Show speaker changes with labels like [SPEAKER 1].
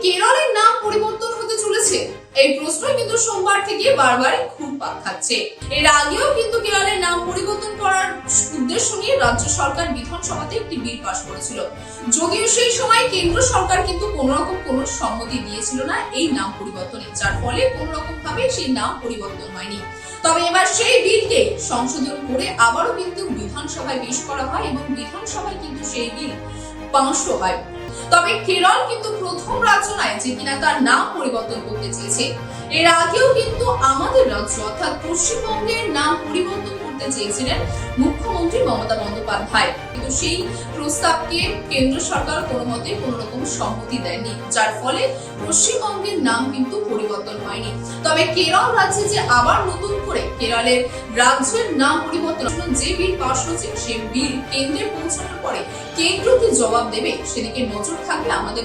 [SPEAKER 1] কেরলের নাম পরিবর্তন হতে চলেছে, এই প্রশ্ন কিন্তু সোমবার থেকে বারবার ঘুরপাক খাচ্ছে। এর আগেও কিন্তু কেরলের নাম পরিবর্তন করার উদ্দেশ্য নিয়ে রাজ্য সরকার বিধানসভাতে একটি বিল পাশ করেছিল। যদিও সেই সময় কেন্দ্র সরকার কিন্তু কোনো সম্মতি দিয়েছিল না এই নাম পরিবর্তনে, যার ফলে কোন রকম ভাবে সেই নাম পরিবর্তন হয়নি। তবে এবার সেই বিলকে সংশোধন করে আবারও কিন্তু বিধানসভায় পেশ করা হয় এবং বিধানসভায় কিন্তু সেই বিল পাশ হয়। তবে কেরল কিন্তু প্রথম রাজ্য নয় যে কিনা তার নাম পরিবর্তন করতে চেয়েছে। এর আগেও কিন্তু আমাদের রাজ্য অর্থাৎ পশ্চিমবঙ্গের নাম পরিবর্তন করতে চেয়েছিলেন মুখ্যমন্ত্রী মমতা বন্দ্যোপাধ্যায়, কিন্তু সেই প্রস্তাবকে কেন্দ্র সরকার কোনো মতে কোনো রকম সম্মতি দেয়নি, যার ফলে পশ্চিমবঙ্গের নাম কিন্তু পরিবর্তন হয়নি। তবে কেরল রাজ্যে যে আবার নতুন করে কেরলের রাজ্যের নাম পরিবর্তন যে বিল পাশ হয়েছে, সেই বিল কেন্দ্রে পৌঁছানোর পরে কেন্দ্র কি জবাব দেবে সেদিকে নজর থাকবে আমাদের।